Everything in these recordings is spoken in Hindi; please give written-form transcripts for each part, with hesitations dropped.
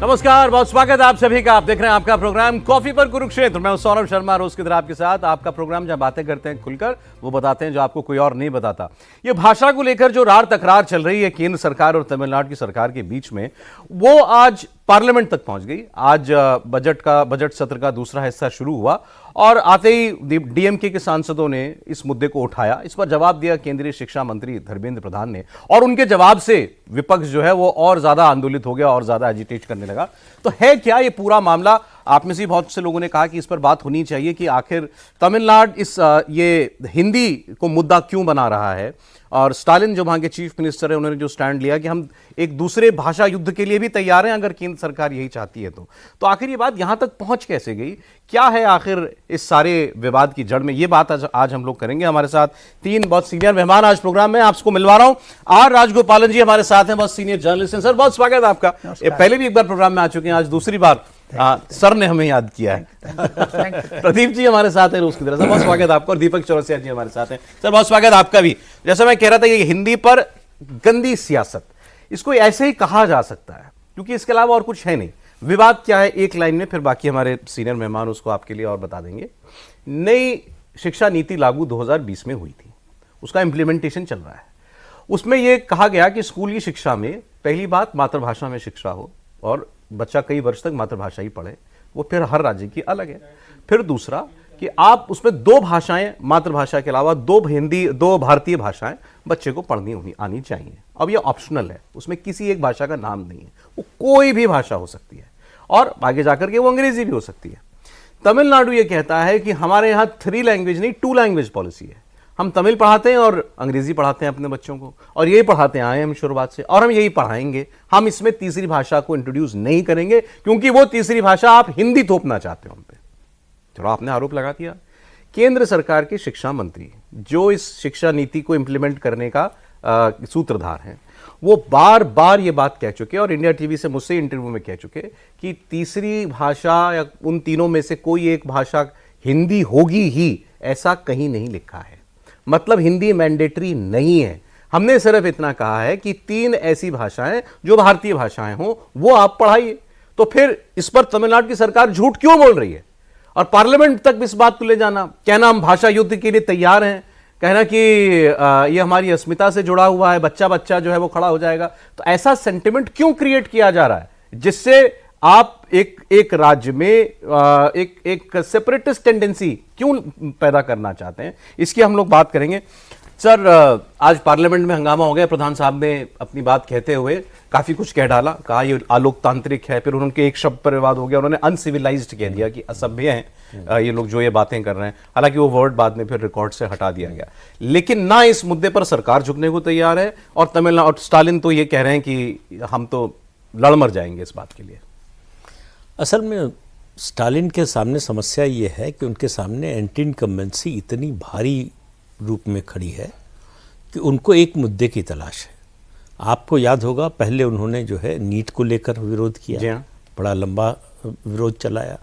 नमस्कार, बहुत स्वागत है आप सभी का। आप देख रहे हैं आपका प्रोग्राम कॉफी पर कुरुक्षेत्र। मैं सौरभ शर्मा रोज की तरह आपके साथ। आपका प्रोग्राम जहां बातें करते हैं खुलकर, वो बताते हैं जो आपको कोई और नहीं बताता। ये भाषा को लेकर जो रार तकरार चल रही है केंद्र सरकार और तमिलनाडु की सरकार के बीच में, वो आज पार्लियामेंट तक पहुंच गई। आज बजट सत्र का दूसरा हिस्सा शुरू हुआ और आते ही डीएमके के सांसदों ने इस मुद्दे को उठाया। इस पर जवाब दिया केंद्रीय शिक्षा मंत्री धर्मेंद्र प्रधान ने, और उनके जवाब से विपक्ष जो है वो और ज्यादा आंदोलित हो गया और ज्यादा एजिटेट करने लगा। तो है क्या ये पूरा मामला? आप में से बहुत से लोगों ने कहा कि इस पर बात होनी चाहिए कि आखिर तमिलनाडु ये हिंदी को मुद्दा क्यों बना रहा है। और स्टालिन जो वहां के चीफ मिनिस्टर है, उन्होंने जो स्टैंड लिया कि हम एक दूसरे भाषा युद्ध के लिए भी तैयार हैं अगर केंद्र सरकार यही चाहती है तो आखिर ये बात यहां तक पहुंच कैसे गई? क्या है आखिर इस सारे विवाद की जड़ में? ये बात आज हम लोग करेंगे। हमारे साथ तीन बहुत सीनियर मेहमान आज प्रोग्राम में आपको मिलवा रहा हूं। आर राजगोपालन जी हमारे साथ हैं, बहुत सीनियर जर्नलिस्ट हैं। सर, बहुत स्वागत है आपका। पहले भी एक बार प्रोग्राम में आ चुके हैं, आज दूसरी बार सर ने हमें याद किया है। प्रदीप जी हमारे साथ हैं रोज की तरह से, बहुत स्वागत आपका। और दीपक चौरसिया जी हमारे साथ हैं। सर, बहुत स्वागत आपका भी। जैसा मैं कह रहा था, ये हिंदी पर गंदी सियासत, इसको ऐसे ही कहा जा सकता है क्योंकि इसके अलावा और कुछ है नहीं। विवाद क्या है एक लाइन में, फिर बाकी हमारे सीनियर मेहमान उसको आपके लिए और बता देंगे। नई शिक्षा नीति लागू 2020 में हुई थी, उसका इंप्लीमेंटेशन चल रहा है। उसमें यह कहा गया कि स्कूल की शिक्षा में पहली बात मातृभाषा में शिक्षा हो और बच्चा कई वर्ष तक मातृभाषा ही पढ़े, वो फिर हर राज्य की अलग है। फिर दूसरा कि आप उसमें दो भाषाएं, मातृभाषा के अलावा दो भारतीय भाषाएं बच्चे को पढ़नी आनी चाहिए। अब ये ऑप्शनल है, उसमें किसी एक भाषा का नाम नहीं है, वो कोई भी भाषा हो सकती है और आगे जाकर के वो अंग्रेजी भी हो सकती है। तमिलनाडु ये कहता है कि हमारे यहाँ 3 लैंग्वेज नहीं 2 लैंग्वेज पॉलिसी है। हम तमिल पढ़ाते हैं और अंग्रेजी पढ़ाते हैं अपने बच्चों को, और यही पढ़ाते आए हम शुरुआत से, और हम यही पढ़ाएंगे। हम इसमें तीसरी भाषा को इंट्रोड्यूस नहीं करेंगे क्योंकि वो तीसरी भाषा आप हिंदी थोपना चाहते हो हम पे। चलो, आपने आरोप लगा दिया। केंद्र सरकार के शिक्षा मंत्री जो इस शिक्षा नीति को इंप्लीमेंट करने का सूत्रधार हैं, वो बार बार ये बात कह चुके और इंडिया टीवी से मुझसे इंटरव्यू में कह चुके कि तीसरी भाषा या उन तीनों में से कोई एक भाषा हिंदी होगी ही, ऐसा कहीं नहीं लिखा है। मतलब हिंदी मैंडेटरी नहीं है। हमने सिर्फ इतना कहा है कि 3 ऐसी भाषाएं जो भारतीय भाषाएं हों वो आप पढ़ाइए। तो फिर इस पर तमिलनाडु की सरकार झूठ क्यों बोल रही है? और पार्लियामेंट तक इस बात को ले जाना, कहना हम भाषा युद्ध के लिए तैयार हैं, कहना कि ये हमारी अस्मिता से जुड़ा हुआ है, बच्चा बच्चा जो है वो खड़ा हो जाएगा। तो ऐसा सेंटिमेंट क्यों क्रिएट किया जा रहा है जिससे आप एक राज्य में एक सेपरेटिस्ट टेंडेंसी क्यों पैदा करना चाहते हैं? इसकी हम लोग बात करेंगे। सर, आज पार्लियामेंट में हंगामा हो गया। प्रधान साहब ने अपनी बात कहते हुए काफी कुछ कह डाला, कहा ये अलोकतांत्रिक है, फिर उनके एक शब्द पर विवाद हो गया, उन्होंने अनसिविलाइज्ड कह दिया कि असभ्य हैं ये लोग जो ये बातें कर रहे हैं। हालांकि वो वर्ड बाद में फिर रिकॉर्ड से हटा दिया गया। लेकिन ना इस मुद्दे पर सरकार झुकने को तैयार है, और तमिलनाडु और स्टालिन तो ये कह रहे हैं कि हम तो लड़ मर जाएंगे इस बात के लिए। असल में स्टालिन के सामने समस्या ये है कि उनके सामने एंटी इनकम्बेंसी इतनी भारी रूप में खड़ी है कि उनको एक मुद्दे की तलाश है। आपको याद होगा, पहले उन्होंने जो है नीट को लेकर विरोध किया, बड़ा लंबा विरोध चलाया।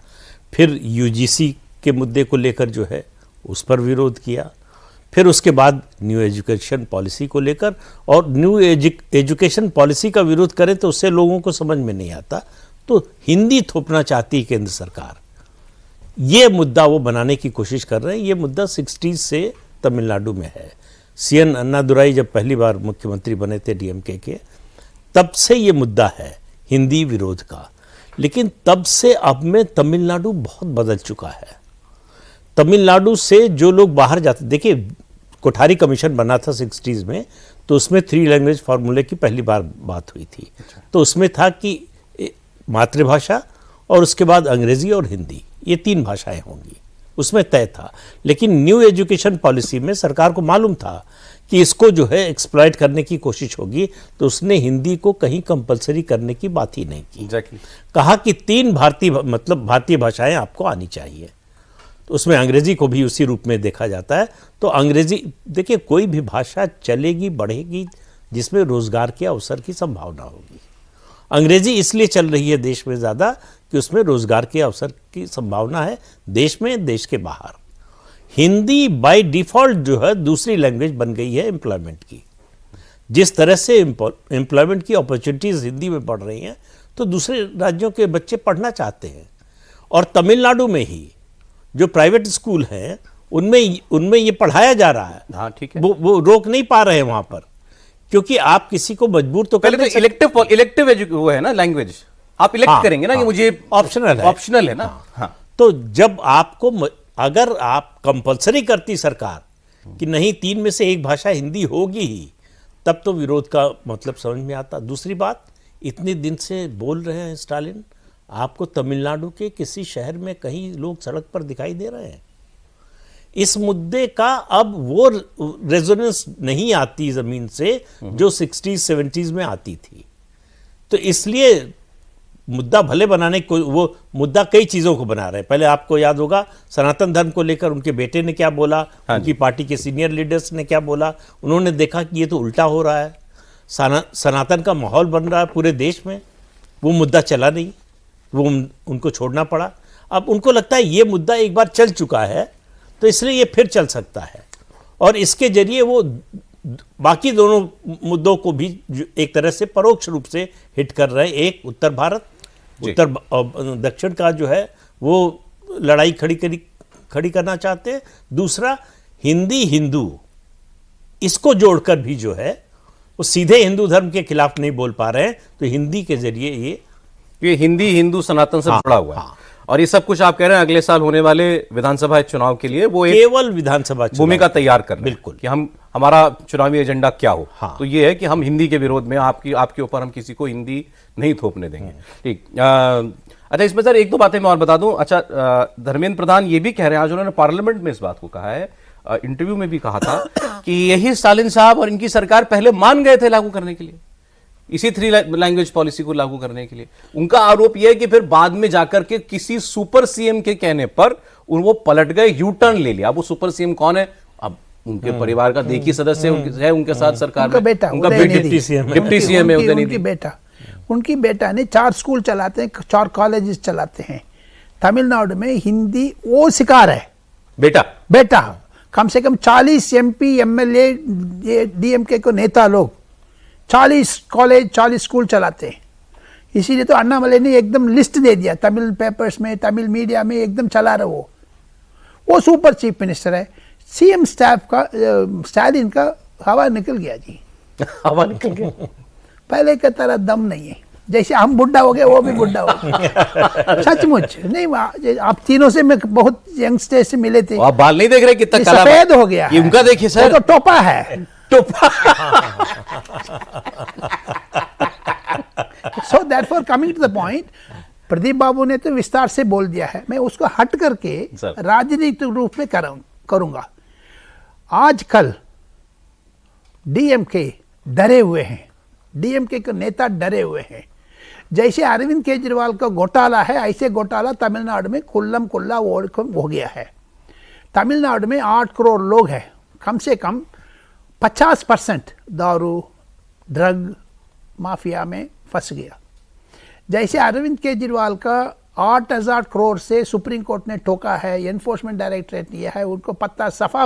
फिर यूजीसी के मुद्दे को लेकर जो है उस पर विरोध किया। फिर उसके बाद न्यू एजुकेशन पॉलिसी को लेकर, और न्यू एजुकेशन पॉलिसी का विरोध करें तो उससे लोगों को समझ में नहीं आता, तो हिंदी थोपना चाहती है केंद्र सरकार। ये मुद्दा वो बनाने की कोशिश कर रहे हैं। ये मुद्दा 60s से तमिलनाडु में है। सीएन अन्नादुराई जब पहली बार मुख्यमंत्री बने थे डीएमके के, तब से ये मुद्दा है हिंदी विरोध का। लेकिन तब से अब में तमिलनाडु बहुत बदल चुका है। तमिलनाडु से जो लोग बाहर जाते, देखिए कोठारी कमीशन बना था 60s में, तो उसमें 3 लैंग्वेज फार्मूले की पहली बार बात हुई थी। तो उसमें था कि मातृभाषा और उसके बाद अंग्रेजी और हिंदी, ये 3 भाषाएं होंगी, उसमें तय था। लेकिन न्यू एजुकेशन पॉलिसी में सरकार को मालूम था कि इसको जो है एक्सप्लॉइट करने की कोशिश होगी, तो उसने हिंदी को कहीं कंपलसरी करने की बात ही नहीं की। कहा कि 3 भारतीय भाषाएं आपको आनी चाहिए। तो उसमें अंग्रेजी को भी उसी रूप में देखा जाता है। तो अंग्रेजी, देखिए कोई भी भाषा चलेगी बढ़ेगी जिसमें रोजगार के अवसर की संभावना होगी। अंग्रेजी इसलिए चल रही है देश में ज़्यादा कि उसमें रोजगार के अवसर की संभावना है, देश में, देश के बाहर। हिंदी बाय डिफ़ॉल्ट जो है दूसरी लैंग्वेज बन गई है एम्प्लॉयमेंट की। जिस तरह से एम्प्लॉयमेंट की अपॉर्चुनिटीज़ हिंदी में बढ़ रही हैं, तो दूसरे राज्यों के बच्चे पढ़ना चाहते हैं। और तमिलनाडु में ही जो प्राइवेट स्कूल हैं उनमें ये पढ़ाया जा रहा है। हाँ ठीक है, वो रोक नहीं पा रहे हैं वहां पर, क्योंकि आप किसी को मजबूर तो पहले तो इलेक्टिव वो है ना, लैंग्वेज आप इलेक्ट हाँ, करेंगे ना, हाँ, कि मुझे ऑप्शनल है ना। हाँ, तो जब आपको अगर आप कंपलसरी करती सरकार कि नहीं 3 में से 1 भाषा हिंदी होगी ही, तब तो विरोध का मतलब समझ में आता। दूसरी बात, इतने दिन से बोल रहे हैं स्टालिन, आपको तमिलनाडु के किसी शहर में कहीं लोग सड़क पर दिखाई दे रहे हैं? इस मुद्दे का अब वो रेजोनेंस नहीं आती जमीन से जो 60s 70s में आती थी। तो इसलिए मुद्दा भले बनाने को, वो मुद्दा कई चीज़ों को बना रहे हैं। पहले आपको याद होगा सनातन धर्म को लेकर उनके बेटे ने क्या बोला, उनकी पार्टी के सीनियर लीडर्स ने क्या बोला। उन्होंने देखा कि ये तो उल्टा हो रहा है, सनातन का माहौल बन रहा है पूरे देश में, वो मुद्दा चला नहीं, वो उनको छोड़ना पड़ा। अब उनको लगता है ये मुद्दा एक बार चल चुका है तो इसलिए ये फिर चल सकता है, और इसके जरिए वो बाकी दोनों मुद्दों को भी एक तरह से परोक्ष रूप से हिट कर रहे हैं। एक उत्तर भारत, उत्तर दक्षिण का जो है वो लड़ाई खड़ी करना चाहते हैं। दूसरा हिंदी हिंदू, इसको जोड़कर भी जो है वो सीधे हिंदू धर्म के खिलाफ नहीं बोल पा रहे हैं, तो हिंदी के जरिए ये हिंदी हिंदू सनातन से जुड़ा हुआ है। और ये सब कुछ आप कह रहे हैं अगले साल होने वाले विधानसभा चुनाव के लिए वो केवल विधानसभा भूमिका तैयार कर रहे हैं, बिल्कुल, कि हमारा चुनावी एजेंडा क्या हो। हाँ। तो ये है कि हम हिंदी के विरोध में, आपके ऊपर हम किसी को हिंदी नहीं थोपने देंगे। ठीक, अच्छा इसमें सर एक दो बातें मैं और बता दूं। अच्छा, धर्मेंद्र प्रधान ये भी कह रहे हैं, आज उन्होंने पार्लियामेंट में इस बात को कहा है, इंटरव्यू में भी कहा था कि यही स्टालिन साहब और इनकी सरकार पहले मान गए थे लागू करने के लिए, इसी 3 लैंग्वेज पॉलिसी को लागू करने के लिए। उनका आरोप यह है कि फिर बाद में जाकर के किसी सुपर सीएम के कहने पर वो पलट गए, यू टर्न ले लिया। अब वो सुपर सीएम कौन है? अब उनके परिवार का देखिए सदस्य है उनके साथ सरकार में, उनका डिप्टी सीएम है उदयनिधि। उनकी बेटा ने 4 स्कूल चलाते हैं, 4 कॉलेजेस चलाते हैं तमिलनाडु में। हिंदी वो सिखा रहे बेटा कम से कम 40 MP MLA DMK को नेता लोग 40 कॉलेज 40 स्कूल चलाते हैं। इसीलिए तो अन्नामलई ने एकदम लिस्ट दे दिया, तमिल पेपर्स में, तमिल मीडिया में एकदम चला रहे। वो सुपर चीफ मिनिस्टर है। सीएम स्टाफ का स्टालिन का हवा निकल गया जी, हवा निकल गया। पहले की तरह दम नहीं है, जैसे हम बुढ़ा हो गए वो भी बुढ़ा हो गया। सचमुच नहीं, आप तीनों से मैं बहुत यंगस्टर से मिले थे, आप बाल नहीं देख रहे कितना सफेद हो गया है। उनका देखिए सर, तो टोपा है, टोपा। So therefore coming to the point, Pradeep बाबू ने तो विस्तार से बोल दिया है, मैं उसको हट करके राजनीतिक रूप में करूंगा। आजकल डीएमके डरे हुए हैं, डीएमके के नेता डरे हुए हैं। जैसे अरविंद केजरीवाल का घोटाला है, ऐसे घोटाला तमिलनाडु में खुल्लम खुल्ला हो गया है। तमिलनाडु में 8 करोड़ लोग हैं, कम से कम 50% दारू ड्रग माफिया में फंस गया। जैसे अरविंद केजरीवाल का 8,000 करोड़ से सुप्रीम कोर्ट ने ठोका है, एनफोर्समेंट डायरेक्टरेट लिया है, उनको पत्ता सफा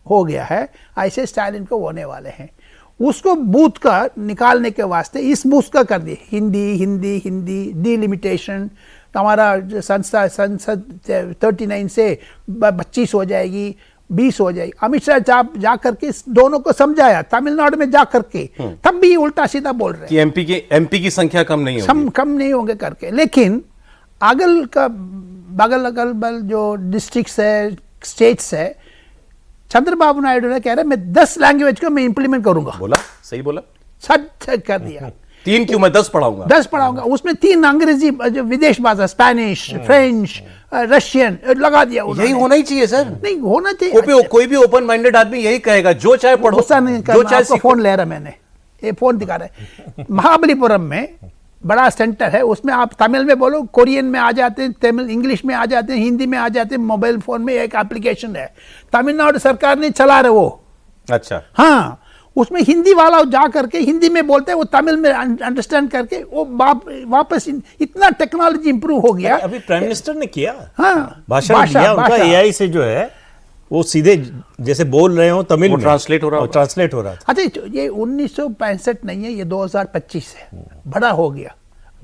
हो गया है, ऐसे स्टालिन को होने वाले हैं। उसको बूथ का निकालने के वास्ते इस बूथ का कर दिए, हिंदी हिंदी हिंदी, डिलिमिटेशन। हमारा संसद 39 से 25 हो जाएगी, 20 हो जाएगी। अमित शाह जा करके दोनों को समझाया तमिलनाडु में जा करके, तब भी उल्टा सीधा बोल रहे हैं कि एमपी की संख्या कम नहीं होगी, कम नहीं होंगे करके। लेकिन बगल जो डिस्ट्रिक्ट्स है, स्टेट्स है, चंद्रबाबू नायडू ने कह रहे मैं 10 लैंग्वेज को मैं इंप्लीमेंट करूंगा। बोला, सही बोला, सच कर दिया। 3 क्यों, मैं 10 पढ़ाऊंगा, 10 पढ़ाऊंगा। उसमें 3 अंग्रेजी जो विदेश भाषा, स्पेनिश, फ्रेंच, रशियन लगा दिया। यही होना ही चाहिए सर, नहीं होना चाहिए। कोई भी ओपन माइंडेड आदमी यही कहेगा, जो चाहे पढ़ो, जो चाहे। फोन ले रहा मैंने, ये फोन दिखा रहा है। महाबलीपुरम में बड़ा सेंटर है, उसमें आप तमिल में बोलो, कोरियन में आ जाते हैं, तमिल इंग्लिश में आ जाते हैं, हिंदी में आ जाते हैं। मोबाइल फोन में एक एप्लीकेशन है, तमिलनाडु सरकार ने चला रहे वो। अच्छा, हाँ, उसमें हिंदी वाला जा करके हिंदी में बोलते हैं, वो तमिल में अंडरस्टैंड करके वो वापस इतना टेक्नोलॉजी इंप्रूव हो गया। अभी प्राइम मिनिस्टर ने किया, हाँ, भाषण दिया उनका, एआई से जो है वो सीधे जैसे बोल रहे हो तमिल में ट्रांसलेट हो रहा था। अच्छा, ये 1965 नहीं है, ये 2025 है, बड़ा हो गया,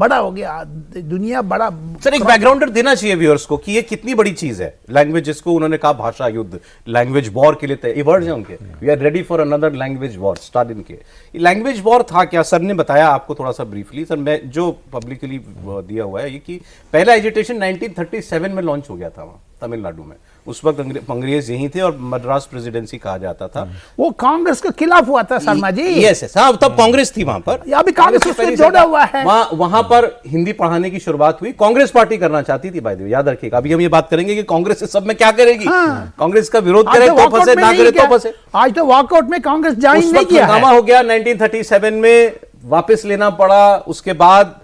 बड़ा हो गया, दुनिया बड़ा। सर एक बैकग्राउंडर देना चाहिए व्यूअर्स को कि ये कितनी बड़ी चीज है लैंग्वेज, जिसको उन्होंने कहा भाषा युद्ध, लैंग्वेज वॉर के लिए ये वर्ड्स हैं उनके, we are ready for another language war, Stalin के। लैंग्वेज वॉर था क्या? सर ने बताया आपको थोड़ा सा ब्रीफली, सर मैं जो पब्लिकली दिया हुआ है ये कि पहला एजिटेशन 1937 में लॉन्च हो गया था वहां तमिलनाडु में। उस वक्त अंग्रेज यहीं थे और मद्रास प्रेसिडेंसी कहा जाता था। वो कांग्रेस के खिलाफ हुआ था शर्मा जी। यस यस, हाँ तब कांग्रेस थी वहां पर, अभी कांग्रेस उससे जोड़ा हुआ है। वहां पर हिंदी पढ़ाने की शुरुआत हुई, कांग्रेस पार्टी करना चाहती थी बाय द वे, याद रखिएगा। अभी हम ये बात करेंगे कि कांग्रेस इस सब में क्या करेगी। कांग्रेस का विरोध करे तो फंसे, ना करे तो फंसे। आज तो वॉकआउट में कांग्रेस ज्वाइन नहीं किया है। हंगामा हो गया, 1937 में वापस लेना पड़ा। उसके बाद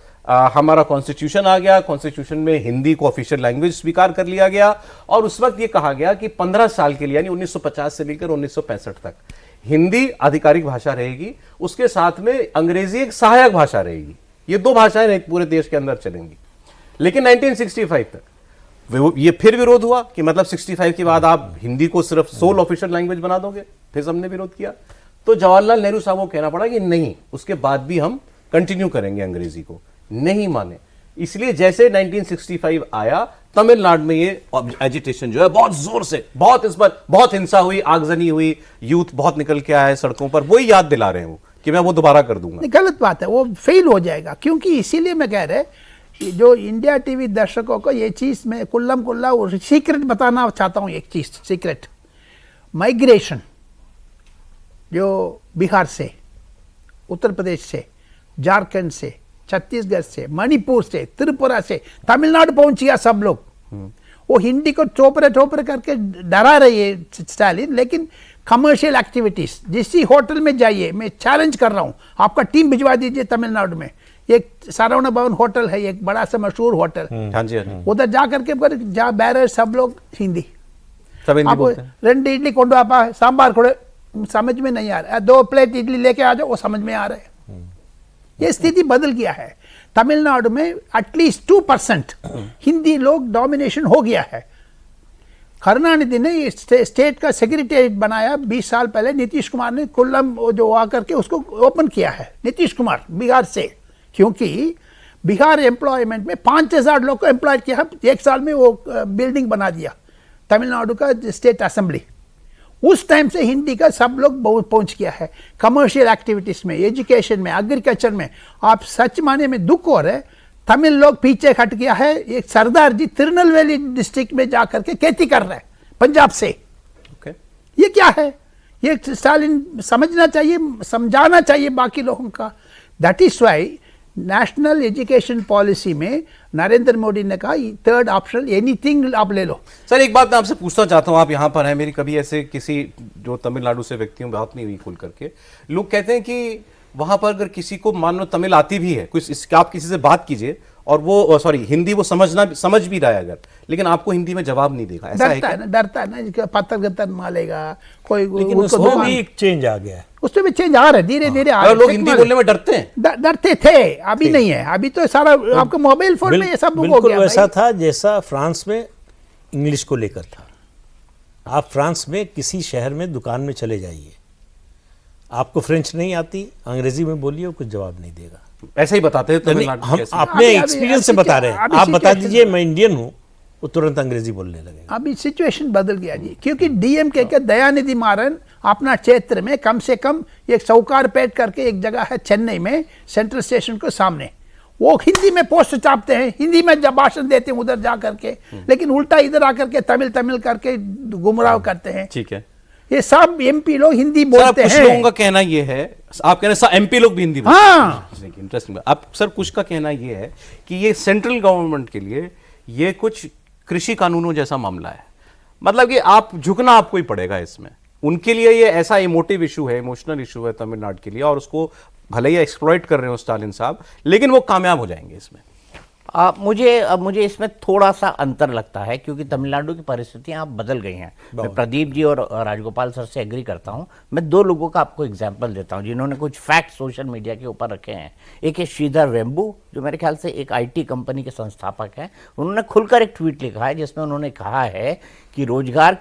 हमारा कॉन्स्टिट्यूशन आ गया, कॉन्स्टिट्यूशन में हिंदी को ऑफिशियल लैंग्वेज स्वीकार कर लिया गया और उस वक्त ये कहा गया कि 15 साल के लिए यानी 1950 से लेकर 1965 तक हिंदी आधिकारिक भाषा रहेगी, उसके साथ में अंग्रेजी एक सहायक भाषा रहेगी। ये दो भाषाएं एक पूरे देश के अंदर चलेंगी। लेकिन 1965 तक ये फिर विरोध हुआ कि मतलब 65 के बाद आप हिंदी को सिर्फ सोल ऑफिशियल लैंग्वेज बना दोगे। फिर सबने विरोध किया तो जवाहरलाल नेहरू साहब को कहना पड़ा कि नहीं, उसके बाद भी हम कंटिन्यू करेंगे अंग्रेजी को। नहीं माने, इसलिए जैसे 1965 आया तमिलनाडु में ये एजिटेशन जो है बहुत जोर से, बहुत इस पर बहुत हिंसा हुई, आगजनी हुई, यूथ बहुत निकल के आया है सड़कों पर। वही याद दिला रहे हैं वो कि मैं वो दोबारा कर दूंगा। गलत बात है, वो फेल हो जाएगा। क्योंकि इसीलिए मैं कह रहे कि जो इंडिया टीवी दर्शकों को ये चीज मैं कुल्लम कुल्ला सीक्रेट बताना चाहता हूं। एक चीज सीक्रेट, माइग्रेशन जो बिहार से, उत्तर प्रदेश से, झारखंड से, छत्तीसगढ़ से, मणिपुर से, त्रिपुरा से तमिलनाडु पहुंच गया सब लोग। वो हिंदी को टोपरे टोपरे करके डरा रही है स्टालिन, लेकिन कमर्शियल एक्टिविटीज जिस होटल में जाइए, मैं चैलेंज कर रहा हूं, आपका टीम भिजवा दीजिए तमिलनाडु में। एक सारवण भवन होटल है, एक बड़ा सा मशहूर होटल, हाँ जी, हाँ जी। उधर जा करके जहाँ बैरर सब लोग हिंदी, सब हिंदी आप बोलते हैं। 2 इडली कोंडो आपा सांबार खोड़े समझ में नहीं आ रहा है, 2 प्लेट इडली लेके आ जाओ, वो समझ में आ रहा है। ये स्थिति बदल गया है तमिलनाडु में। एटलीस्ट 2% हिंदी लोग डोमिनेशन हो गया है। करुणानिधि ने स्टेट का सेक्रेटरीट बनाया 20 साल पहले, नीतीश कुमार ने कुल्लम जो आकर के उसको ओपन किया है, नीतीश कुमार बिहार से। क्योंकि बिहार एम्प्लॉयमेंट में 5000 लोग को एम्प्लॉय किया, 1 साल में वो बिल्डिंग बना दिया तमिलनाडु का स्टेट असेंबली। उस टाइम से हिंदी का सब लोग बहुत पहुंच गया है। कमर्शियल एक्टिविटीज में, एजुकेशन में, एग्रीकल्चर में। आप सच माने में दुख हो रहे, तमिल लोग पीछे हट गया है। एक सरदार जी तिरुनेलवेली डिस्ट्रिक्ट में जाकर के खेती कर रहे हैं पंजाब से। ये क्या है? ये स्टालिन समझना चाहिए, समझाना चाहिए बाकी लोगों का। That is why national education policy में नरेंद्र मोदी ने कहा 3rd ऑप्शन एनीथिंग आप ले लो। सर एक बात मैं आपसे पूछना चाहता हूं, आप यहां पर हैं, मेरी कभी ऐसे किसी जो तमिलनाडु से व्यक्तियों बात नहीं हुई खुल करके। लोग कहते हैं कि वहां पर अगर किसी को मान लो तमिल आती भी है, कुछ आप किसी से बात कीजिए और वो हिंदी वो समझ भी रहा है अगर, लेकिन आपको हिंदी में जवाब नहीं देगा। ऐसा डरता है ना, डरता है ना, पत्थर गत्तर मालेगा कोई। लेकिन उसमें भी एक चेंज आ गया है, उसमें भी चेंज आ रहा है, धीरे धीरे आ रहा है। लोग हिंदी बोलने में डरते हैं, डरते थे, अभी नहीं है। अभी तो सारा आपका मोबाइल फोन में ये सब हो गया। बिल्कुल वैसा था जैसा फ्रांस में इंग्लिश को लेकर था। आप फ्रांस में किसी शहर में दुकान में चले जाइए, आपको फ्रेंच नहीं आती, अंग्रेजी में बोलिए, कुछ जवाब नहीं देगा। ऐसा ही बताते हैं तमिलनाडु हम कैसे? अपने एक्सपीरियंस से बता रहे हैं। आप बता दीजिए मैं इंडियन हूं, वो तुरंत अंग्रेजी बोलने लगेगा। अभी सिचुएशन बदल गया जी, क्योंकि डीएमके के दयानिधि मारन अपना क्षेत्र में कम से कम एक सौकार पेट करके एक जगह है चेन्नई में, सेंट्रल स्टेशन के सामने, वो हिंदी में पोस्ट छापते हैं, हिंदी में जब भाषण देते हैं उधर जा करके, लेकिन उल्टा इधर आकर के तमिल करके गुमराह करते हैं। ठीक है, ये सब एमपी लोग हिंदी बोलते हैं। कुछ लोगों का कहना ये है, आप कह रहे हैं एमपी लोग भी हिंदी बोलते हैं। इंटरेस्टिंग। अब सर कुछ का कहना ये है कि ये सेंट्रल गवर्नमेंट के लिए ये कुछ कृषि कानूनों जैसा मामला है, मतलब कि आप झुकना आपको ही पड़ेगा इसमें। उनके लिए ये ऐसा इमोटिव इशू है, इमोशनल इशू है तमिलनाडु के लिए, और उसको भले ही एक्सप्लॉइट कर रहे हो स्टालिन साहब, लेकिन वो कामयाब हो जाएंगे इसमें। मुझे इसमें थोड़ा सा अंतर लगता है, क्योंकि तमिलनाडु की परिस्थितियां अब बदल गई हैं। मैं प्रदीप जी और राजगोपाल सर से एग्री करता हूं। मैं 2 लोगों का आपको एग्जांपल देता हूं जिन्होंने कुछ फैक्ट सोशल मीडिया के ऊपर रखे हैं। एक है श्रीधर वेम्बू, जो मेरे ख्याल से एक आईटी कंपनी के संस्थापक हैं। उन्होंने खुलकर एक ट्वीट लिखा है जिसमें उन्होंने कहा है कि रोजगार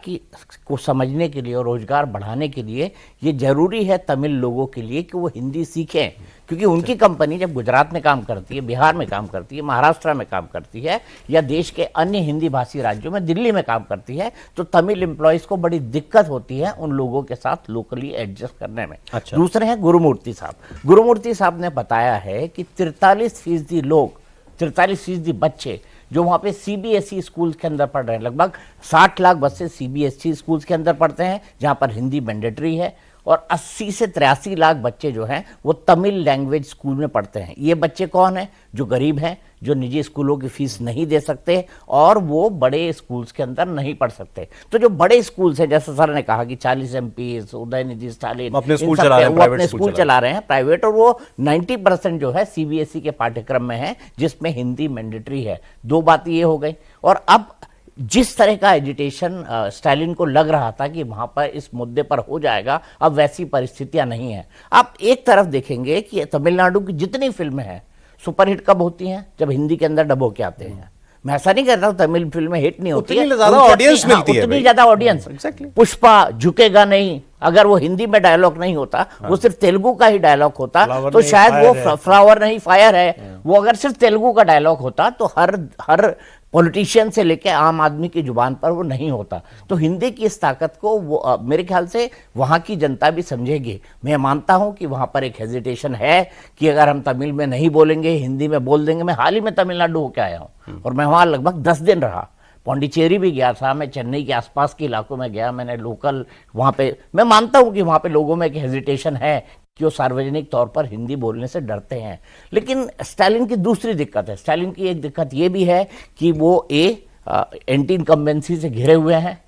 को समझने के लिए और रोजगार बढ़ाने के लिए ये जरूरी है तमिल लोगों के लिए कि वो हिंदी सीखें, क्योंकि उनकी कंपनी जब गुजरात में काम करती है, बिहार में काम करती है, महाराष्ट्र में काम करती है, या देश के अन्य हिंदी भाषी राज्यों में, दिल्ली में काम करती है, तो तमिल एम्प्लॉयज को बड़ी दिक्कत होती है उन लोगों के साथ लोकली एडजस्ट करने में। अच्छा। दूसरे हैं गुरुमूर्ति साहब। गुरुमूर्ति साहब ने बताया है कि 43% लोग, 43% बच्चे जो वहाँ पे सीबीएसई स्कूल के अंदर पढ़ रहे हैं, लगभग 60 लाख बच्चे सीबीएसई स्कूल के अंदर पढ़ते हैं जहाँ पर हिंदी मैंडेटरी है, और 80 से 83 लाख बच्चे जो हैं वो तमिल लैंग्वेज स्कूल में पढ़ते हैं। ये बच्चे कौन हैं? जो गरीब हैं, जो निजी स्कूलों की फीस नहीं दे सकते और वो बड़े स्कूल्स के अंदर नहीं पढ़ सकते। तो जो बड़े स्कूल्स हैं, जैसे सर ने कहा कि 40 MP, उदयनिधि स्टालिन, अपने स्कूल चला रहे हैं, वो अपने स्कूल चला रहे हैं प्राइवेट, और वो 90% जो है सीबीएसई के पाठ्यक्रम में है जिसमें हिंदी मैंडेटरी है। दो बात ये हो गई। और अब जिस तरह का एजिटेशन स्टालिन को लग रहा था कि वहां पर इस मुद्दे पर हो जाएगा, अब वैसी परिस्थितियां नहीं है। आप एक तरफ देखेंगे कि तमिलनाडु की जितनी फिल्में हैं सुपरहिट कब होती हैं? जब हिंदी के अंदर डब होके आते हैं। मैं ऐसा नहीं कह रहा हूं तमिल फिल्में हिट नहीं होती है, ज्यादा ऑडियंस मिलती है, उतनी ज्यादा ऑडियंस। पुष्पा झुकेगा नहीं, अगर वो हिंदी में डायलॉग नहीं होता, वो सिर्फ तेलुगु का ही डायलॉग होता, तो शायद वो फ्लावर नहीं फायर है, वो अगर सिर्फ तेलुगु का डायलॉग होता तो हर पॉलिटिशियन से लेकर आम आदमी की जुबान पर वो नहीं होता। तो हिंदी की इस ताकत को वो मेरे ख्याल से वहाँ की जनता भी समझेगी। मैं मानता हूँ कि वहाँ पर एक हेजिटेशन है कि अगर हम तमिल में नहीं बोलेंगे, हिंदी में बोल देंगे। मैं हाल ही में तमिलनाडु होकर आया हूँ और मैं वहाँ लगभग 10 दिन रहा। पौंडीचेरी भी गया था, मैं चेन्नई के आसपास के इलाकों में गया, मैंने लोकल वहाँ पे, मैं मानता हूँ कि वहाँ पे लोगों में एक हेजिटेशन है कि वो सार्वजनिक तौर पर हिंदी बोलने से डरते हैं। लेकिन स्टालिन की दूसरी दिक्कत है। स्टालिन की एक दिक्कत ये भी है कि वो एंटी इनकम्बेंसी से घिरे हुए हैं,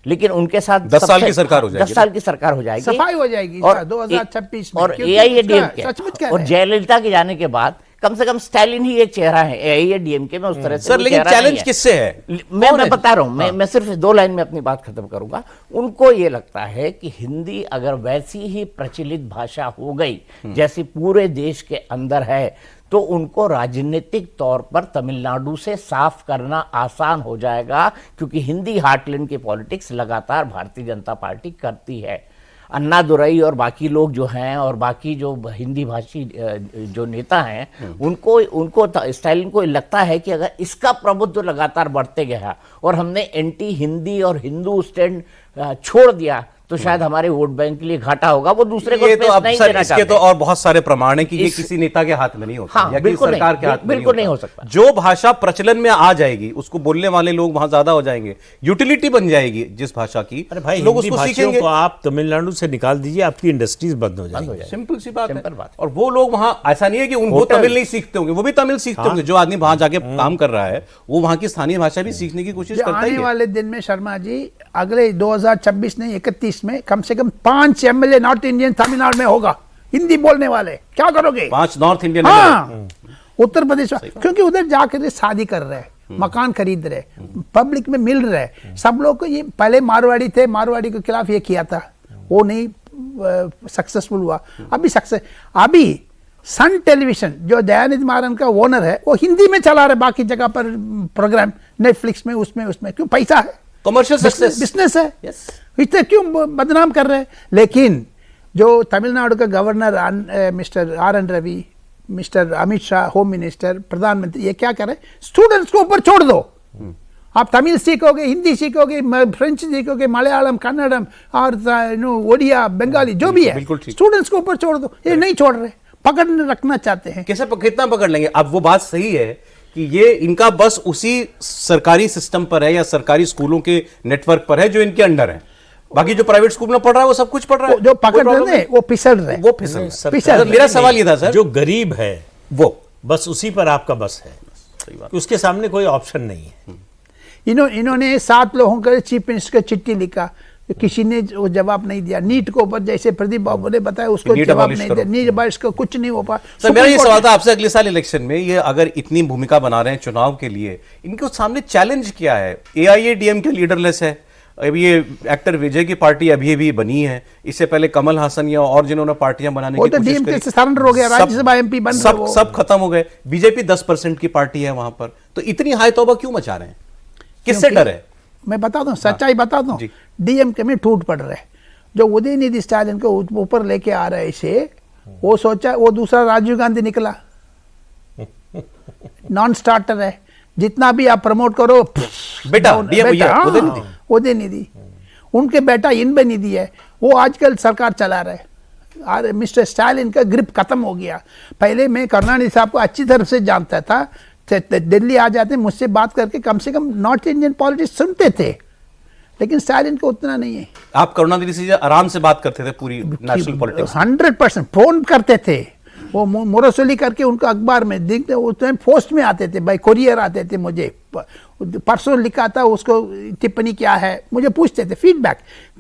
लेकिन उनके साथ 10 साल की सरकार हो जाएगी, 10 साल की सरकार हो जाएगी, सफाई हो जाएगी और 2026 में। और क्योंकि AIADMK और जयललिता के जाने के बाद कम से कम स्टालिन ही एक चेहरा है AIADMK में। उस तरह से सर, लेकिन चैलेंज किससे है? मैं बता रहा हूं, मैं सिर्फ 2 लाइन में अपनी बात खत्म करूंगा। उनको ये लगता है कि हिंदी अगर वैसी ही प्रचलित भाषा हो गई जैसी पूरे देश के अंदर है, तो उनको राजनीतिक तौर पर तमिलनाडु से साफ करना आसान हो जाएगा, क्योंकि हिंदी हार्टलैंड की पॉलिटिक्स लगातार भारतीय जनता पार्टी करती है। अन्ना दुरई और बाकी लोग जो हैं और बाकी जो हिंदी भाषी जो नेता हैं, उनको स्टालिन को लगता है कि अगर इसका प्रभुत्व लगातार बढ़ते गया और हमने एंटी हिंदी और हिंदू स्टैंड छोड़ दिया, तो शायद हमारे वोट बैंक के लिए घाटा होगा। वो दूसरे को ये तो अब नहीं सर देना इसके चाहते। तो और बहुत सारे प्रमाण है कि ये किसी नेता के हाथ में नहीं होता, हाँ, या कि बिल्कुल सरकार नहीं, के हाथ में बिल्कुल नहीं हो सकता। जो भाषा प्रचलन में आ जाएगी उसको बोलने वाले लोग वहां ज्यादा हो जाएंगे, यूटिलिटी बन जाएगी जिस भाषा की, अरे भाई, लोग हिंदी उसको भाषियों सीखेंगे। को आप तमिलनाडु से निकाल दीजिए, आपकी इंडस्ट्रीज बंद हो जाएंगी। सिंपल सी बात सिंपल है। बात। और वो लोग वहां, ऐसा नहीं है कि उनको तमिल नहीं सीखते होंगे, वो भी तमिल सीखते होंगे। जो आदमी वहां जाके काम कर रहा है वो वहां की स्थानीय भाषा भी सीखने की कोशिश जो करता ही आने है। वाले दिन में शर्मा जी, अगले 2026 नहीं 31 में कम से कम 5 MLA नॉर्थ इंडियन तमिलनाडु में होगा हिंदी बोलने वाले। क्या करोगे? 5 नॉर्थ इंडियन। हाँ, उत्तर प्रदेश, क्योंकि उधर जाकर शादी कर रहे हैं, मकान खरीद रहे, पब्लिक में मिल रहे। सब लोग को ये, पहले मारवाड़ी थे, मारवाड़ी के खिलाफ ये किया था, वो नहीं सक्सेसफुल हुआ। अभी सन टेलीविजन जो दयानिधि मारन का ओनर है, वो हिंदी में चला रहे बाकी जगह पर प्रोग्राम, नेटफ्लिक्स में, उसमें क्यों? पैसा है, कमर्शियल सक्सेस, बिजनेस है। Yes. इतने क्यों बदनाम कर रहे हैं? लेकिन जो तमिलनाडु का governor mister RN Ravi, mister Amit Shah home minister, प्रधानमंत्री, ये क्या कर रहे हैं? स्टूडेंट्स को ऊपर छोड़ दो। आप तमिल सीखोगे, हिंदी सीखोगे, फ्रेंच सीखोगे, मलयालम, कन्नड़म और ओडिया, बंगाली, जो भी है, स्टूडेंट्स को ऊपर छोड़ दो। ये नहीं छोड़ रहे, पकड़ रखना चाहते हैं। कैसे कितना पकड़ लेंगे? अब वो बात सही है कि ये इनका बस उसी सरकारी सिस्टम पर है या सरकारी स्कूलों के नेटवर्क पर है जो इनके अंडर है। बाकी जो प्राइवेट स्कूल में पढ़ रहा है वो सब कुछ पढ़ रहा है, जो पकड़ रहे हैं वो फिसल रहे, वो फिसल। मेरा सवाल ये था सर, जो गरीब है वो बस उसी पर आपका बस है, सही बात। उसके सामने कोई ऑप्शन नहीं है। इन्होंने 7 लोगों का चीफ मिनिस्टर को चिट्ठी लिखा, तो किसी ने वो जवाब नहीं दिया। नीट के ऊपर जैसे प्रदीप बाबू ने बताया, उसको जवाब नहीं दिया। नीट अबॉलिश को कुछ नहीं हो पाया। सर, मेरा ये सवाल था आपसे, अगले साल इलेक्शन में ये अगर इतनी भूमिका बना रहे हैं चुनाव के लिए, इनके सामने चैलेंज क्या है? AIADMK लीडरलेस है। अब ये एक्टर विजय की पार्टी अभी भी बनी है, इससे पहले कमल हासन या और जिन्होंने पार्टियां बनाने की कोशिश DMK से सरेंडर हो गया, राज्यसभा MP बन गए, सब खत्म हो गए। बीजेपी 10% की पार्टी है वहां पर, तो इतनी हाई तौबा क्यों मचा रहे हैं? किससे डर है? मैं बता दूं, सच्चाई बता दूं, DMK में टूट पड़ रहे हैं। जो उदयनिधि स्टालिन को ऊपर लेके आ रहे, इसे वो सोचा, वो दूसरा राजीव गांधी निकला, नॉन स्टार्टर है, जितना भी आप प्रमोट करो बेटा भैया उदयनिधि, उनके बेटा इनबनिधि है, वो आजकल सरकार चला रहे हैं। मिस्टर स्टालिन का ग्रिप खत्म हो गया। पहले मैं करुणानिधि साहब को अच्छी तरह से जानता था, दिल्ली आ जाते मुझसे बात करके कम से कम नॉर्थ इंडियन पॉलिटिक्स सुनते थे, लेकिन स्टालिन को उतना नहीं है। आप करुणानिधि से आराम से बात करते थे पूरी नेशनल पॉलिटिक्स? 100% फोन करते थे, वो मोरसोली करके उनका अखबार में दिखते, उस टाइम पोस्ट में आते थे, बाई कोरियर आते थे, मुझे परसों लिखा था, उसको टिप्पणी क्या है मुझे पूछते थे, फीडबैक।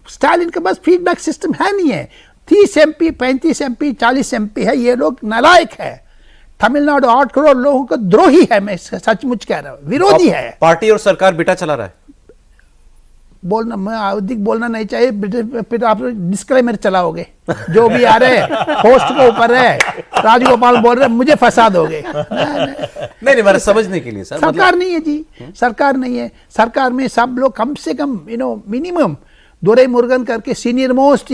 स्टालिन के पास फीडबैक सिस्टम है नहीं है। 30 MP 35 MP 40 MP है, ये लोग नालायक है। तमिलनाडु 8 करोड़ लोगों का द्रोही है, मैं सचमुच कह रहा हूँ, विरोधी है। पार्टी और सरकार बेटा चला रहा है। बोलना, मैं अधिक बोलना नहीं चाहिए, फिर आप डिस्क्लेमर चलाओगे, जो भी आ रहे होस्ट के ऊपर है, राजगोपाल बोल रहे मुझे फंसा दोगे। नहीं मेरा समझने के लिए सर, सरकार नहीं है जी, सरकार नहीं है। सरकार में सब लोग कम से कम मिनिमम दोरई मुरुगन करके सीनियर मोस्ट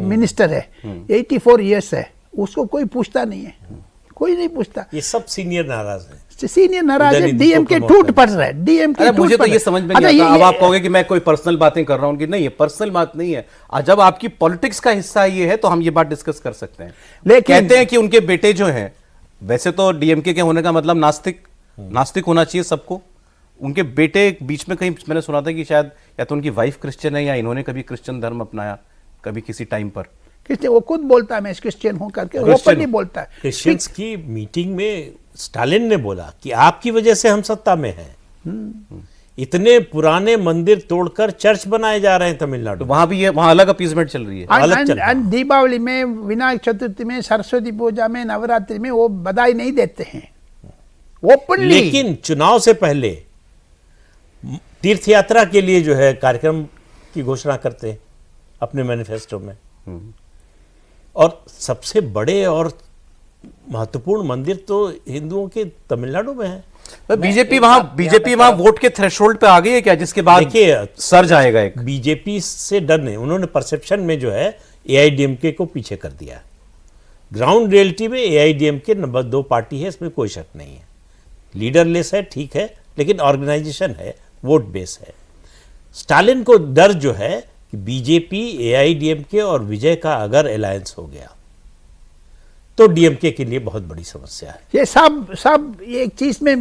मिनिस्टर है, 84 ईयर्स है, उसको कोई पूछता नहीं है, कोई नहीं पूछता। ये सब सीनियर नाराज है, सीनियर नाराज है, डीएमके टूट पड़ रहा है, डीएमके। मुझे तो ये समझ में नहीं आता। अब आप कहोगे कि मैं कोई पर्सनल बातें कर रहा हूं, कि नहीं, ये पर्सनल बात नहीं है। जब आपकी पॉलिटिक्स का हिस्सा ये है तो हम ये बात डिस्कस कर सकते हैं। लेकिन कहते हैं कि उनके बेटे जो हैं, वैसे तो डीएमके के होने का मतलब नास्तिक होना चाहिए सबको। उनके बेटे बीच में कहीं मैंने सुना था कि शायद या तो उनकी वाइफ क्रिश्चियन है, या इन्होंने कभी क्रिश्चियन धर्म अपनाया कभी किसी टाइम पर। वो खुद बोलता है मैं क्रिश्चियन हूं करके, ओपन नहीं बोलता है। क्रिश्चियंस की मीटिंग में स्टालिन ने बोला कि आपकी वजह से हम सत्ता में हैं। इतने पुराने मंदिर तोड़कर चर्च बनाए जा रहे हैं तमिलनाडु। तो वहां भी वहां अलग अपीसमेंट चल रही है। दीपावली में, विनायक चतुर्थी में, सरस्वती पूजा में, नवरात्रि में वो बधाई नहीं देते हैं ओपनली। लेकिन चुनाव से पहले तीर्थ यात्रा के लिए जो है कार्यक्रम की घोषणा करते हैं अपने मैनिफेस्टो में। और सबसे बड़े और महत्वपूर्ण मंदिर तो हिंदुओं के तमिलनाडु में है। बीजेपी वहां वोट के थ्रेशोल्ड पे आ गई है क्या, जिसके बाद देखिए सर्ज आएगा एक? बीजेपी से डर नहीं, उन्होंने परसेप्शन में जो है एआईडीएमके को पीछे कर दिया। ग्राउंड रियलिटी में एआईडीएमके नंबर 2 पार्टी है, इसमें कोई शक नहीं है। लीडरलेस है, ठीक है, लेकिन ऑर्गेनाइजेशन है, वोट बेस है। स्टालिन को डर जो है कि बीजेपी, एआईडीएमके और विजय का अगर अलायंस हो गया तो डीएमके के लिए बहुत बड़ी समस्या है। ये सब एक चीज में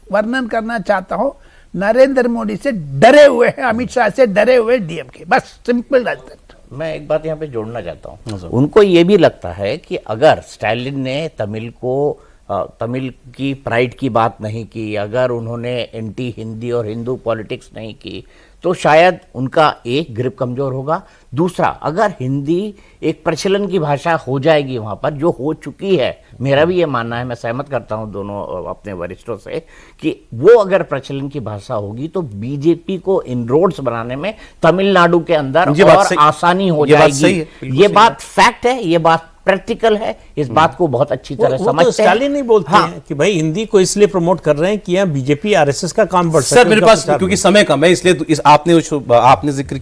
वर्णन करना चाहता हूं, नरेंद्र मोदी से डरे हुए हैं, अमित शाह से डरे हुए डीएमके, बस सिंपल एज दैट। मैं एक बात यहाँ पे जोड़ना चाहता हूँ, उनको ये भी लगता है कि अगर स्टालिन ने तमिल की प्राइड की बात नहीं की, अगर उन्होंने एंटी हिंदी और हिंदू पॉलिटिक्स नहीं की, तो शायद उनका एक ग्रिप कमजोर होगा। दूसरा, अगर हिंदी एक प्रचलन की भाषा हो जाएगी वहां पर, जो हो चुकी है, मेरा भी ये मानना है, मैं सहमत करता हूं दोनों अपने वरिष्ठों से, कि वो अगर प्रचलन की भाषा होगी तो बीजेपी को इनरोड्स बनाने में तमिलनाडु के अंदर और आसानी हो जाएगी। ये बात फैक्ट है, ये बात प्रैक्टिकल है, इस बात को बहुत अच्छी तरह समझते हैं। स्टालिन नहीं बोलते हैं कि भाई हिंदी को इसलिए प्रमोट कर रहे हैं कि यहाँ बीजेपी आरएसएस का काम बढ़ सके। सर मेरे पास क्योंकि समय कम है, इसलिए आपने जिक्र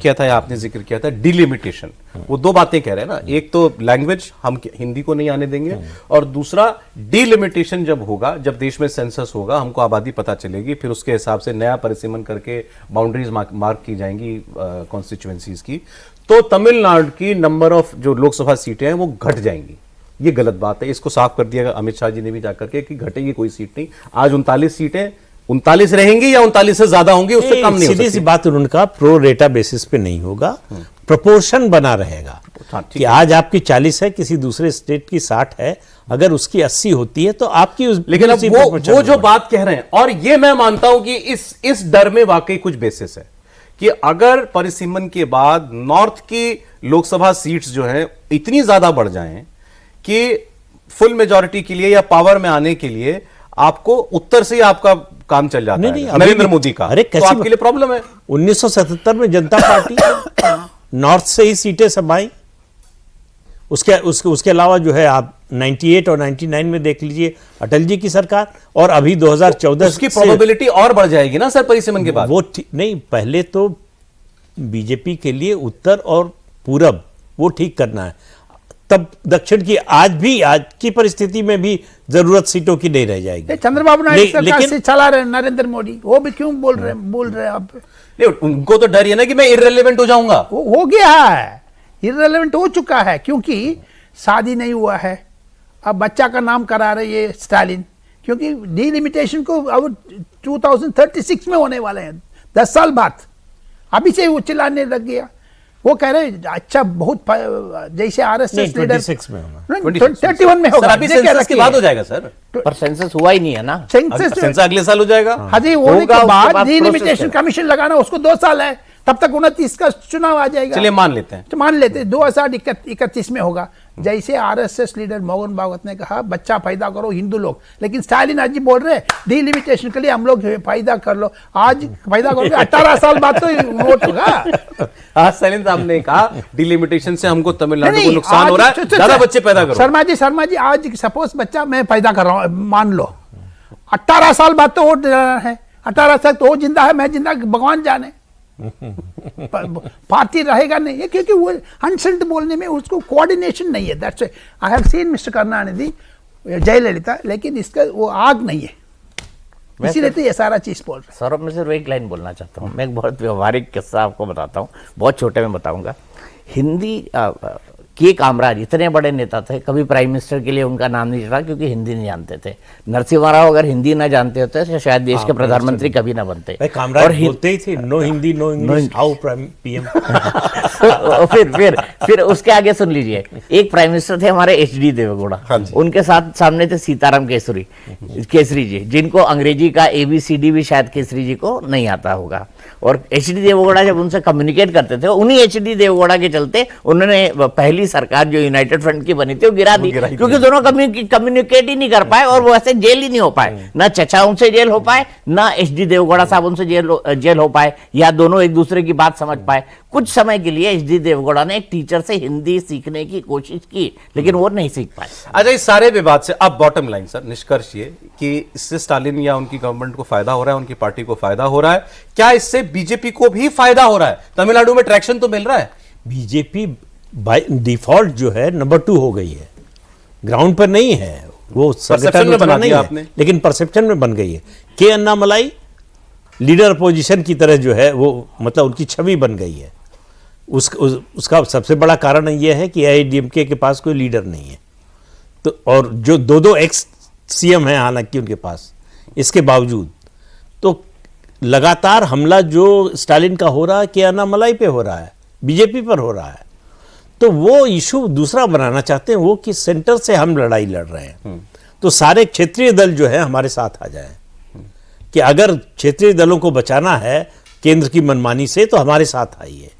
किया था डिलिमिटेशन। वो दो बातें कह रहे हैं ना, एक तो लैंग्वेज, हम हिंदी को नहीं आने देंगे, और दूसरा डिलिमिटेशन जब होगा, जब देश में सेंसस होगा, हमको आबादी पता चलेगी, फिर उसके हिसाब से नया परिसीमन करके बाउंड्रीज मार्क की जाएंगी कॉन्स्टिट्यूएंसीज की, तो तमिलनाडु की नंबर ऑफ जो लोकसभा सीटें हैं वो घट जाएंगी। ये गलत बात है, इसको साफ कर दिया अमित शाह जी ने भी जाकर के कि घटेगी कोई सीट नहीं। आज 39 सीटें 39 रहेंगी या 39 से ज्यादा होंगी, उससे कम नहीं हो सकती। सीधी सी बात, उनका प्रो रेटा बेसिस पे नहीं होगा, प्रोपोर्शन बना रहेगा। कि आज आपकी 40 है, किसी दूसरे स्टेट की 60 है, अगर उसकी 80 होती है तो आपकी लेकिन अब वो जो बात कह रहे हैं, और ये मैं मानता हूं कि इस डर में वाकई कुछ बेसिस है कि अगर परिसीमन के बाद नॉर्थ की लोकसभा सीट्स जो हैं इतनी ज्यादा बढ़ जाएं कि फुल मेजॉरिटी के लिए या पावर में आने के लिए आपको उत्तर से ही आपका काम चल जाता है नरेंद्र मोदी का, अरे तो आपके लिए प्रॉब्लम है। 1977 में जनता पार्टी नॉर्थ से ही सीटें समाई। उसके अलावा जो है आप 98 और 99 में देख लीजिए अटल जी की सरकार, और अभी 2014 उसकी प्रोबेबिलिटी और बढ़ जाएगी ना सर परिसीमन के बाद। वो नहीं, पहले तो बीजेपी के लिए उत्तर और पूरब वो ठीक करना है। तब दक्षिण की आज की परिस्थिति में भी जरूरत सीटों की नहीं रह जाएगी। चंद्रबाबू नायडू सरकार लेकिन से चला रहे नरेंद्र मोदी, वो भी क्यों बोल रहे हैं आप? नहीं, उनको तो डर ये ना कि मैं इररिलेवेंट हो जाऊंगा। हो गया है, इररिलेवेंट हो चुका है, क्योंकि शादी नहीं हुआ है, अब बच्चा का नाम करा रहे ये स्टालिन, क्योंकि डिलिमिटेशन को अब 2036 में होने वाले हैं, 10 साल बाद। अभी से वो चिल्लाने लग गया, वो कह रहे अच्छा बहुत जैसे आरएसएस लीडर 26 में होगा, 31 में होगा, सर अभी सेंसस के बाद हो जाएगा सर। पर सेंसस हुआ ही नहीं है ना। सेंसस अगले साल हो जाएगा। हाजी होने होगा, के उसके बाद बाद डिलिमिटेशन process कमीशन लगाना, उसको 2 साल है, तब तक 29 का चुनाव आ जाएगा। चलिए मान लेते हैं, तो मान लेते हैं 2031 में होगा। जैसे आरएसएस लीडर मोहन भागवत ने कहा बच्चा पैदा करो हिंदू लोग, लेकिन स्टालिन आज जी बोल रहे हैं डिलिमिटेशन के लिए हम लोग पैदा कर लो, आज पैदा करोगे 18 साल बाद तो वोट होगा। आज स्टालिन साहब ने कहा डिलिमिटेशन से हमको तमिलनाडु को नहीं, नुकसान हो रहा है, ज्यादा बच्चे पैदा करो। शर्मा जी आज सपोज बच्चा मैं पैदा कर रहा हूँ, मान लो 18 साल बाद तो वोट देना है, 18 साल तो वो जिंदा है, मैं जिंदा, भगवान जाने पार्टी रहेगा नहीं है, क्योंकि वो अनसेंट बोलने में उसको कोऑर्डिनेशन नहीं है। That's I have seen mister Karunanidhi, Jayalalithaa, लेकिन इसका वो आग नहीं है, इसीलिए तो ये सारा चीज बोल रहा। सौरभ, मैं सिर्फ एक लाइन बोलना चाहता हूँ। मैं एक बहुत व्यवहारिक किस्सा आपको बताता हूँ, बहुत छोटे में बताऊंगा। हिंदी के कामराज इतने बड़े नेता थे, कभी प्राइम मिनिस्टर के लिए उनका नाम नहीं चला क्योंकि हिंदी नहीं जानते थे। नरसिम्हा राव अगर हिंदी ना जानते होते तो शायद देश के प्रधानमंत्री कभी ना बनते। कामराज बोलते ही थे no Hindi no English how PM. फिर उसके आगे सुन लीजिए, एक प्राइम मिनिस्टर थे हमारे एचडी देवेगौड़ा, उनके साथ सामने थे सीताराम केसरी जी, जिनको अंग्रेजी का ABCD भी शायद केसरी जी को नहीं आता होगा। और एचडी देवेगौड़ा जब उनसे कम्युनिकेट करते थे, उन्हीं एचडी देवेगौड़ा के चलते उन्होंने पहली सरकार जो यूनाइटेड फ्रंट की बनी थी वो गिरा दी, क्योंकि दोनों कम्युनिकेट ही नहीं कर पाए और वो ऐसे जेल ही नहीं हो पाए। ना चचा उनसे जेल हो पाए, ना एचडी देवेगौड़ा साहब उनसे जेल हो पाए, या दोनों एक दूसरे की बात समझ पाए। कुछ समय के लिए एचडी देवेगौड़ा ने एक टीचर से हिंदी सीखने की कोशिश की, लेकिन वो नहीं सीख पाए। अच्छा, इस सारे विवाद से अब बॉटम लाइन सर, निष्कर्ष ये कि इससे स्टालिन या उनकी गवर्नमेंट को फायदा हो रहा है, उनकी पार्टी को फायदा हो रहा है, क्या इससे बीजेपी को भी फायदा हो रहा है? तमिलनाडु में ट्रैक्शन तो मिल रहा है, बीजेपी बाय डिफॉल्ट जो है नंबर 2 हो गई है, ग्राउंड पर नहीं है, वो परसेप्शन में बना दिया आपने, लेकिन परसेप्शन में बन गई है। के अन्नामलाई लीडर अपोजिशन की तरह जो है वो मतलब उनकी छवि बन गई है। उसका सबसे बड़ा कारण यह है कि AIADMK के पास कोई लीडर नहीं है, तो और जो दो एक्स CM हैं हालांकि उनके पास, इसके बावजूद तो लगातार हमला जो स्टालिन का हो रहा है के अन्नामलाई पे हो रहा है, बीजेपी पर हो रहा है, तो वो इशू दूसरा बनाना चाहते हैं वो कि सेंटर से हम लड़ाई लड़ रहे हैं, तो सारे क्षेत्रीय दल जो है हमारे साथ आ जाएं कि अगर क्षेत्रीय दलों को बचाना है केंद्र की मनमानी से तो हमारे साथ आइए।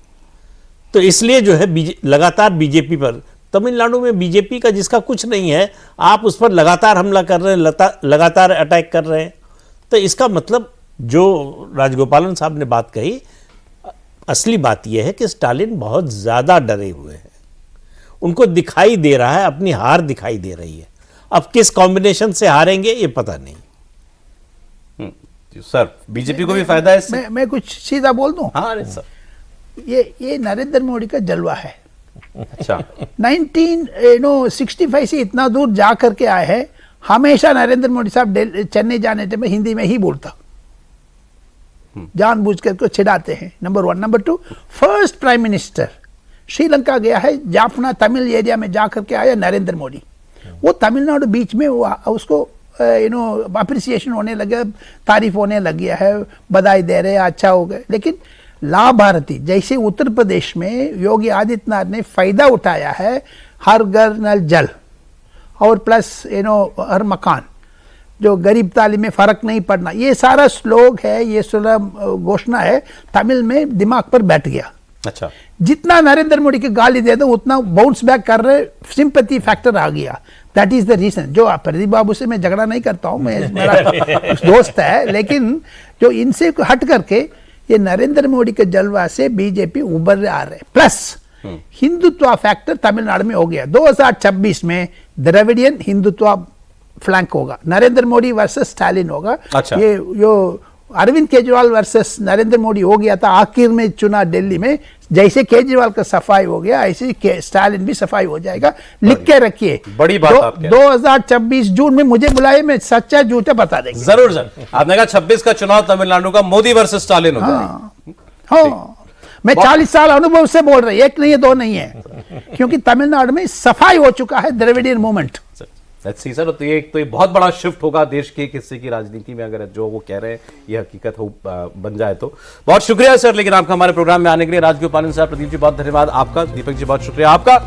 तो इसलिए जो है लगातार बीजेपी पर, तमिलनाडु में बीजेपी का जिसका कुछ नहीं है, आप उस पर लगातार हमला कर रहे हैं, लगातार अटैक कर रहे हैं। तो इसका मतलब जो राजगोपालन साहब ने बात कही, असली बात यह है कि स्टालिन बहुत ज्यादा डरे हुए हैं, उनको दिखाई दे रहा है, अपनी हार दिखाई दे रही है। अब किस कॉम्बिनेशन से हारेंगे ये पता नहीं। सर बीजेपी को भी फायदा है इससे? मैं कुछ सीधा बोल दूं? हाँ सर, ये नरेंद्र मोदी का जलवा है। अच्छा, 1965 से इतना दूर जा करके आए हैं, हमेशा नरेंद्र मोदी साहब चेन्नई जाने में हिंदी में ही बोलता, जानबूझ करके चिढ़ाते हैं, number 1। Number 2, first prime minister Sri Lanka गया है, जाफना तमिल एरिया में जा करके आया नरेंद्र मोदी, वो तमिलनाडु बीच में उसको अप्रिसिएशन होने लगे, तारीफ होने लग गया है, बधाई दे रहे, अच्छा हो गए। लेकिन लाभ भारती जैसे उत्तर प्रदेश में योगी आदित्यनाथ ने फायदा उठाया है, हर घर नल जल और प्लस हर मकान, जो गरीब ताली में फर्क नहीं पड़ना, ये सारा श्लोक है, ये सारा घोषणा है, तमिल में दिमाग पर बैठ गया। अच्छा, जितना नरेंद्र मोदी की गाली दे दो उतना बाउंस बैक कर रहे, सिंपैथी फैक्टर आ गया। That is the reason. जो प्रदीप बाबू से मैं झगड़ा नहीं करता हूं, मैं मेरा दोस्त है, लेकिन जो इनसे हट करके ये नरेंद्र मोदी के जलवा से बीजेपी उभर आ रहे, प्लस हिंदुत्व फैक्टर तमिलनाडु में हो गया। 2026 में द्रविडियन हिंदुत्व फ्लैंक होगा, नरेंद्र मोदी वर्सेस स्टालिन होगा। अच्छा। ये जो अरविंद केजरीवाल वर्सेस नरेंद्र मोदी हो गया था आखिर में चुना दिल्ली में, जैसे केजरीवाल का सफाई हो गया ऐसे ही स्टालिन भी सफाई हो जाएगा। लिख के रखिए, बड़ी बात आप कह रहे हैं। 2026 जून में मुझे बुलाए, मैं सच्चा झूठा बता देंगे। जरूर सर, आपने कहा 26 का चुनाव तमिलनाडु का मोदी वर्सेस स्टालिन होगा। हाँ, मैं 40 साल अनुभव से बोल रहा हूं, एक नहीं है दो नहीं है, क्योंकि तमिलनाडु में सफाई हो चुका है Dravidian movement. Let's see sir, तो ये बहुत बड़ा शिफ्ट होगा देश के एक हिस्से की राजनीति में, अगर जो वो कह रहे हैं ये हकीकत हो बन जाए तो। बहुत शुक्रिया सर, लेकिन आपका हमारे प्रोग्राम में आने के लिए। राजगोपालन साहब, प्रदीप जी बहुत धन्यवाद आपका, दीपक जी बहुत शुक्रिया आपका।